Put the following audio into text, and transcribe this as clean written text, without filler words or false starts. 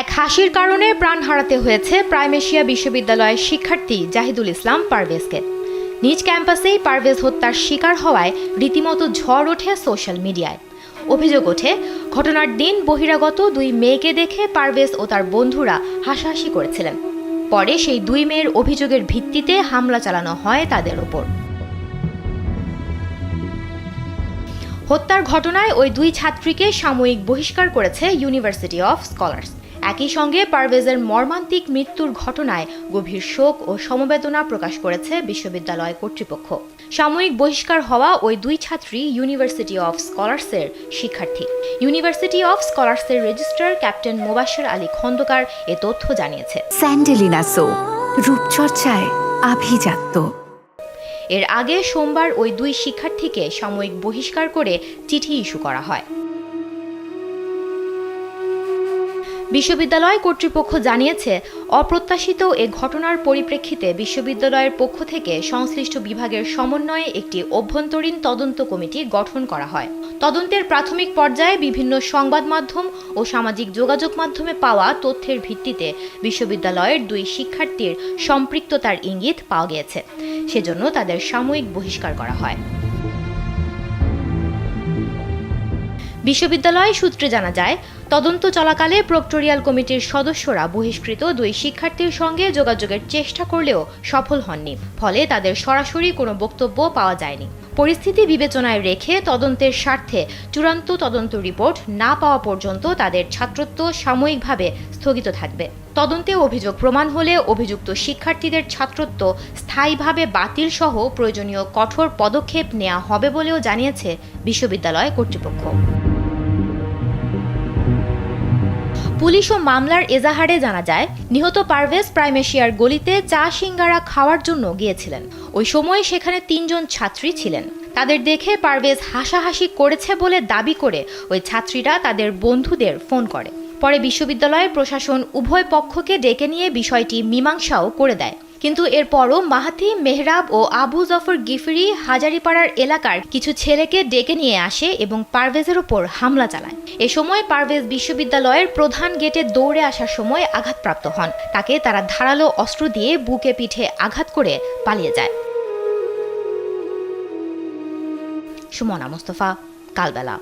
এক হাসির কারণে প্রাণ হারাতে হয়েছে প্রাইম এশিয়া বিশ্ববিদ্যালয়ের শিক্ষার্থী জাহিদুল ইসলাম পারভেজকে। নিজ ক্যাম্পাসেই পারভেজ হত্যার শিকার হওয়ায় রীতিমতো ঝড় ওঠে সোশ্যাল মিডিয়ায়। অভিযোগ ওঠে, ঘটনার দিন বহিরাগত দুই মেয়েকে দেখে পারভেজ ও তার বন্ধুরা হাসাহাসি করেছিলেন। পরে সেই দুই মেয়ের অভিযোগের ভিত্তিতে হামলা চালানো হয় তাদের ওপর। হত্যার ঘটনায় ওই দুই ছাত্রীকে সাময়িক বহিষ্কার করেছে ইউনিভার্সিটি অফ স্কলার্স। একই সঙ্গে পারভেজের মর্মান্তিক মৃত্যুর ঘটনায় গভীর শোক ও সমবেদনা প্রকাশ করেছে বিশ্ববিদ্যালয় কর্তৃপক্ষ। সাময়িক বহিষ্কার হওয়া ওই দুই ছাত্রী ইউনিভার্সিটি অফ স্কলার্সের শিক্ষার্থী। ইউনিভার্সিটি অফ স্কলার্সের রেজিস্ট্রার ক্যাপ্টেন মোবাশ্বের আলী খন্দকার এ তথ্য জানিয়েছে। স্যান্ডেলিনা সো, রূপচর্চায় আভিজাত্য। এর আগে সোমবার ওই দুই শিক্ষার্থীকে সাময়িক বহিষ্কার করে চিঠি ইস্যু করা হয়। বিশ্ববিদ্যালয় কর্তৃপক্ষ জানিয়েছে, অপ্রত্যাশিত এ ঘটনার পরিপ্রেক্ষিতে বিশ্ববিদ্যালয়ের পক্ষ থেকে সংশ্লিষ্ট বিভাগের সমন্বয়ে একটি অভ্যন্তরীণ তদন্ত কমিটি গঠন করা হয়। তদন্তের প্রাথমিক পর্যায়ে বিভিন্ন সংবাদ মাধ্যম ও সামাজিক যোগাযোগ মাধ্যমে পাওয়া তথ্যের ভিত্তিতে বিশ্ববিদ্যালয়ের দুই শিক্ষার্থীর সম্পৃক্ততার ইঙ্গিত পাওয়া গিয়েছে। সেজন্য তাদের সাময়িক বহিষ্কার করা হয়। বিশ্ববিদ্যালয় সূত্রে জানা যায়, তদন্ত চলাকালে প্রক্টোরিয়াল কমিটির সদস্যরা বহিষ্কৃত দুই শিক্ষার্থীর সঙ্গে যোগাযোগের চেষ্টা করলেও সফল হননি। ফলে তাদের সরাসরি কোনো বক্তব্য পাওয়া যায়নি। পরিস্থিতি বিবেচনায় রেখে তদন্তের স্বার্থে চূড়ান্ত তদন্ত রিপোর্ট না পাওয়া পর্যন্ত তাদের ছাত্রত্ব সাময়িকভাবে স্থগিত থাকবে। তদন্তে অভিযোগ প্রমাণ হলে অভিযুক্ত শিক্ষার্থীদের ছাত্রত্ব স্থায়ীভাবে বাতিল সহ প্রয়োজনীয় কঠোর পদক্ষেপ নেওয়া হবে বলেও জানিয়েছে বিশ্ববিদ্যালয় কর্তৃপক্ষ। পুলিশ ও মামলার এজাহারে জানা যায়, নিহত পারভেজ প্রাইম এশিয়ার গলিতে চা সিঙ্গারা খাওয়ার জন্য গিয়েছিলেন। ওই সময় সেখানে 3 জন ছাত্রী ছিলেন। তাদের দেখে পারভেজ হাসাহাসি করেছে বলে দাবি করে ওই ছাত্রীরা তাদের বন্ধুদের ফোন করে। পরে বিশ্ববিদ্যালয়ের প্রশাসন উভয় পক্ষকে ডেকে নিয়ে বিষয়টি মীমাংসাও করে দেয়। কিন্তু এরপরও মাহাতি, মেহরাব ও আবু জফর গিফরি হাজারিপাড়ার এলাকার কিছু ছেলেকে ডেকে নিয়ে আসে এবং পারভেজের ওপর হামলা চালায়। এ সময় পারভেজ বিশ্ববিদ্যালয়ের প্রধান গেটে দৌড়ে আসার সময় আঘাতপ্রাপ্ত হন। তাকে তারা ধারালো অস্ত্র দিয়ে বুকে পিঠে আঘাত করে পালিয়ে যায়। সুমনা মুস্তফা, কালবেলা।